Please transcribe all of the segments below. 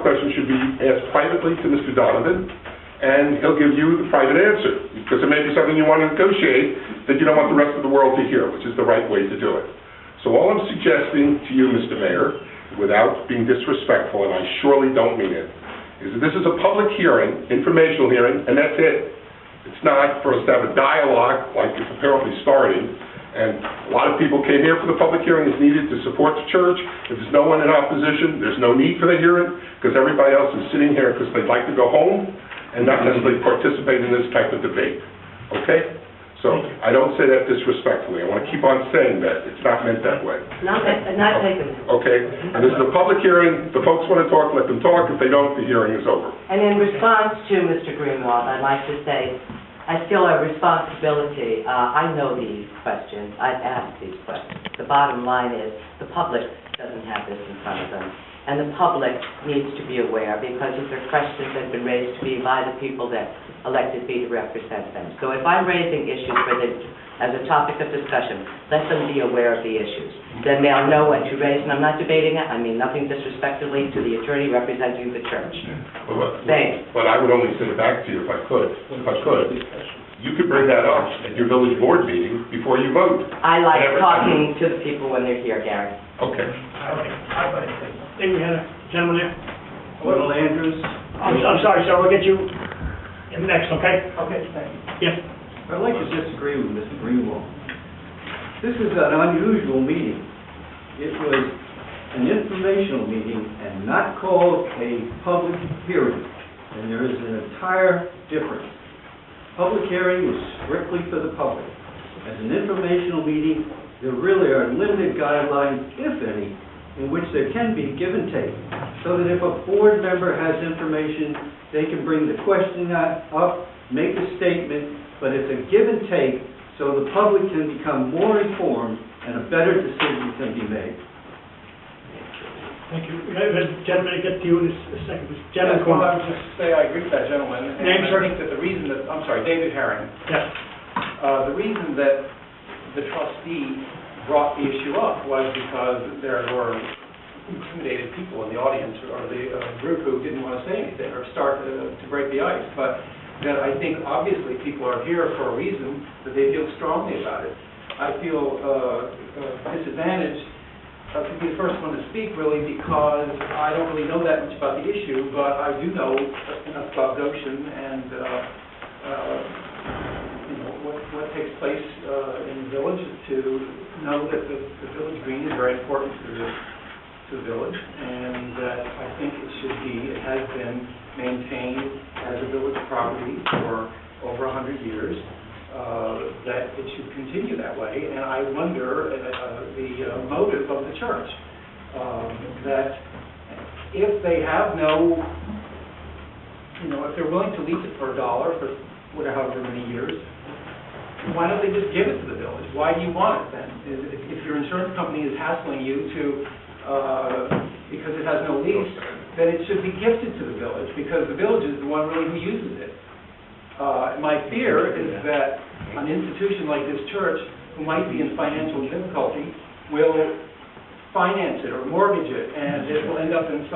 question should be asked privately to Mr. Donovan, and he'll give you the private answer, because it may be something you want to negotiate that you don't want the rest of the world to hear, which is the right way to do it. So all I'm suggesting to you, Mr. Mayor, without being disrespectful, and I surely don't mean it, is that this is a public hearing, informational hearing, and that's it. It's not for us to have a dialogue like it's apparently starting, and a lot of people came here for the public hearing as needed to support the church. If there's no one in opposition, there's no need for the hearing, because everybody else is sitting here because they'd like to go home and not necessarily participate in this type of debate. Okay? So I don't say that disrespectfully. I want to keep on saying that. It's not meant that way. Not taken. Okay? And this is a public hearing. The folks want to talk, let them talk. If they don't, the hearing is over. And in response to Mr. Greenwald, I'd like to say, I feel a responsibility. I know these questions. I've asked these questions. The bottom line is the public doesn't have this in front of them. And the public needs to be aware, because these are questions that have been raised to me by the people that elected me to represent them. So if I'm raising issues for them as a topic of discussion, let them be aware of the issues. Then they'll know what to raise, and I'm not debating it. I mean nothing disrespectfully to the attorney representing the church. Thanks. But I would only send it back to you if I could. You could bring that up at your village board meeting before you vote. I like talking to the people when they're here, Gary. Okay. I think we had a gentleman there. Little Andrews. I'm sorry, sir, we'll get you next, okay? Okay, thank you. Yes. I'd like to disagree with Mr. Greenwald. This is an unusual meeting. It was an informational meeting and not called a public hearing. And there is an entire difference. Public hearing is strictly for the public. As an informational meeting, there really are limited guidelines, if any, in which there can be give and take, so that if a board member has information, they can bring the question up, make a statement, but it's a give and take, so the public can become more informed and a better decision can be made. Thank you. Gentleman, get to you in a second. Gentleman, Well, I would just say I agree with that gentleman. Name, sir? I think that the reason that, I'm sorry, David Herring. yes. The reason that the trustee brought the issue up was because there were intimidated people in the audience, or the group who didn't want to say anything or start to break the ice. But that I think obviously people are here for a reason, that they feel strongly about it. I feel disadvantaged to be the first one to speak, really, because I don't really know that much about the issue, but I do know enough about Goshen and you know what takes place in the village to know that the village green is very important to the village, and that I think it has been maintained as a village property for over 100 years. That it should continue that way, and I wonder the motive of the church. That if they have no, if they're willing to lease it for $1 for however many years, why don't they just give it to the village? Why do you want it then? If your insurance company is hassling you to because it has no lease, then it should be gifted to the village, because the village is the one really who uses it. My fear is that an institution like this church, who might be in financial difficulty, will finance it or mortgage it, and it will end up in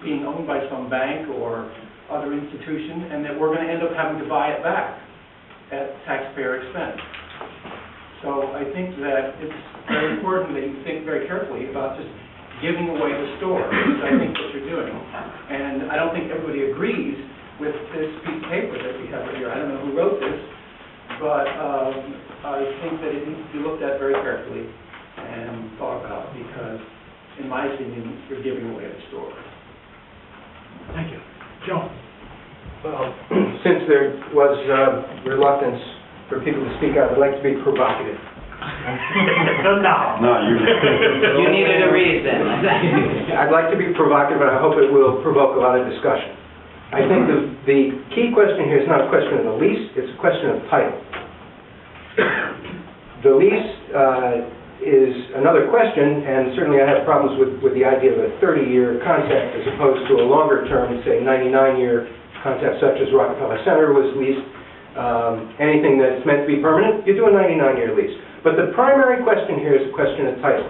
being owned by some bank or other institution, and that we're going to end up having to buy it back at taxpayer expense. So I think that it's very important that you think very carefully about just giving away the store, which I think what you're doing. And I don't think everybody agrees with this piece of paper that we have right here. I don't know who wrote this, but I think that it needs to be looked at very carefully and thought about, because, in my opinion, you're giving away the store. Thank you. Joe? Well, since there was reluctance for people to speak out, I'd like to be provocative. No, You needed a reason. I'd like to be provocative, and I hope it will provoke a lot of discussion. I think the key question here is not a question of the lease, it's a question of title. The lease is another question, and certainly I have problems with the idea of a 30-year contract as opposed to a longer term, say 99-year contract, such as Rockefeller Center was leased. Anything that's meant to be permanent, you do a 99-year lease. But the primary question here is a question of title,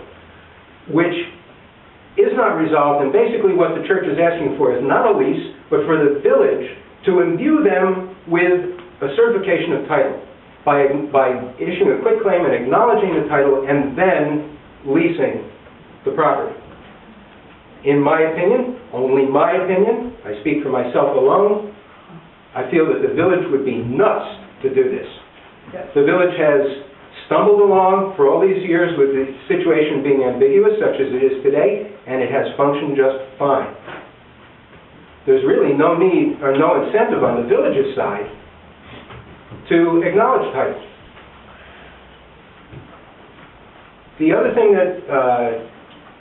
which is not resolved, and basically what the church is asking for is not a lease, but for the village to imbue them with a certification of title by issuing a quitclaim and acknowledging the title and then leasing the property. In my opinion, only my opinion, I speak for myself alone, I feel that the village would be nuts to do this. The village has stumbled along for all these years with the situation being ambiguous, such as it is today, and it has functioned just fine. There's really no need or no incentive on the village's side to acknowledge title. The other thing that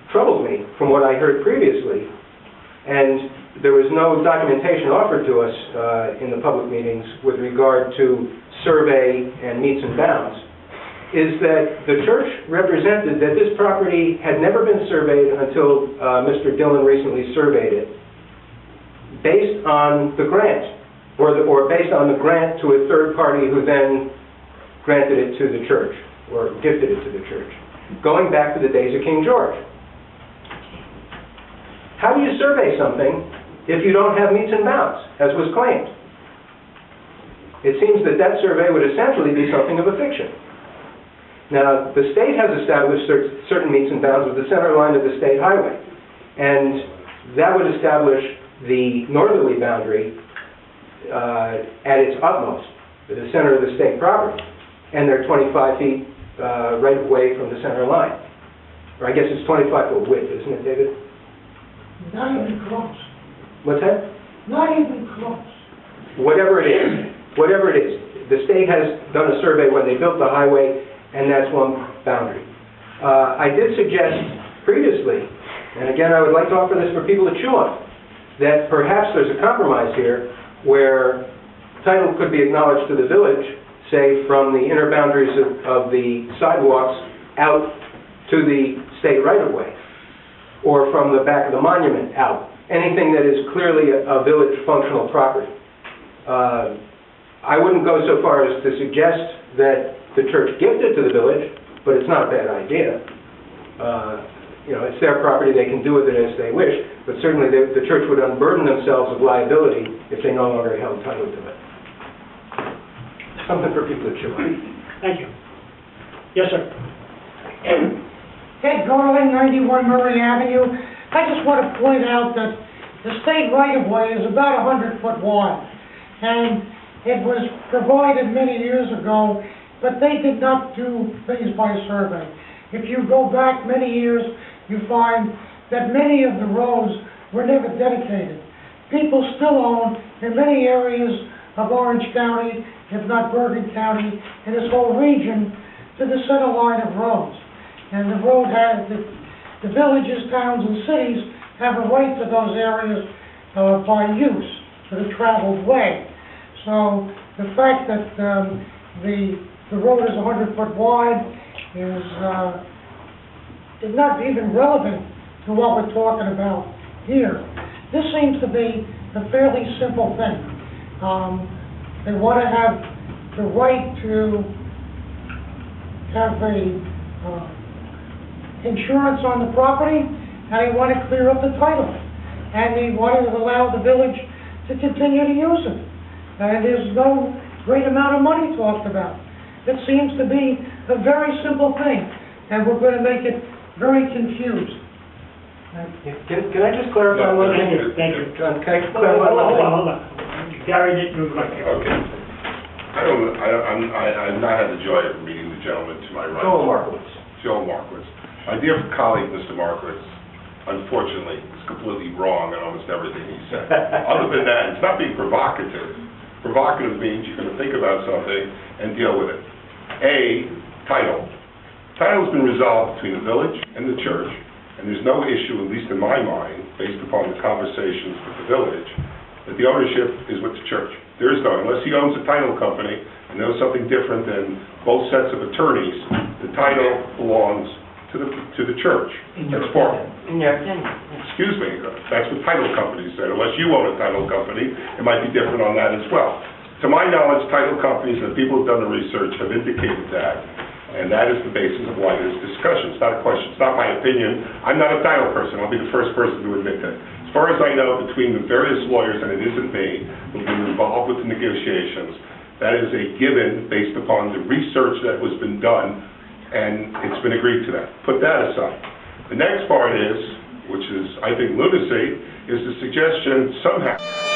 troubled me from what I heard previously, and there was no documentation offered to us in the public meetings with regard to survey and meets and bounds, is that the church represented that this property had never been surveyed until Mr. Dillon recently surveyed it, based on the grant, or based on the grant to a third party who then granted it to the church, or gifted it to the church, going back to the days of King George. How do you survey something if you don't have meets and bounds, as was claimed? It seems that that survey would essentially be something of a fiction. Now, the state has established certain meets and bounds with the center line of the state highway, and that would establish the northerly boundary at its utmost, at the center of the state property, and they're 25 feet right away from the center line. Or I guess it's 25-foot width, isn't it, David? Not even close. What's that? Not even close. Whatever it is, the state has done a survey when they built the highway, and that's one boundary. I did suggest previously, and again I would like to offer this for people to chew on, that perhaps there's a compromise here where title could be acknowledged to the village, say from the inner boundaries of the sidewalks out to the state right-of-way, or from the back of the monument out. Anything that is clearly a village functional property. I wouldn't go so far as to suggest that the church gift it to the village, but it's not a bad idea. It's their property, they can do with it as they wish, but certainly the church would unburden themselves of liability if they no longer held title to it. Something for people to chew on. Thank you. Yes, sir. Ted Garland, 91 Murray Avenue. I just want to point out that the state right-of-way is about 100 foot wide, and it was provided many years ago, but they did not do things by survey. If you go back many years, you find that many of the roads were never dedicated. People still own, in many areas of Orange County, if not Bergen County, and this whole region, to the center line of roads. And the road has, the villages, towns, and cities have a right to those areas by use, for the traveled way. So the fact that the road is 100 foot wide is not even relevant to what we're talking about here. This seems to be a fairly simple thing. They want to have the right to have a insurance on the property, and they want to clear up the title, and they want to allow the village to continue to use it. And there's no great amount of money talked about. It seems to be a very simple thing, and we're going to make it very confused. Can I just clarify one thing? Thank you. John, can I clarify one thing? Hold on. Gary didn't move right there. Okay. I've not had the joy of meeting the gentleman to my right. Joel Markowitz. My dear colleague, Mr. Markowitz, unfortunately, is completely wrong on almost everything he said. Other than that, it's not being provocative. Provocative means you're going to think about something and deal with it. Title. Title's been resolved between the village and the church, and there's no issue, at least in my mind, based upon the conversations with the village, that the ownership is with the church. There is no, unless he owns a title company and knows something different than both sets of attorneys, the title belongs to the church. In your opinion. Excuse me, that's what title companies said. Unless you own a title company, it might be different on that as well. To my knowledge, title companies and people who've done the research have indicated that And that is the basis of why there's discussion. It's not a question, it's not my opinion. I'm not a title person, I'll be the first person to admit that. As far as I know, between the various lawyers, and it isn't me, who've been involved with the negotiations, that is a given based upon the research that was been done, and it's been agreed to that. Put that aside. The next part is, which is, I think, lunacy, is the suggestion somehow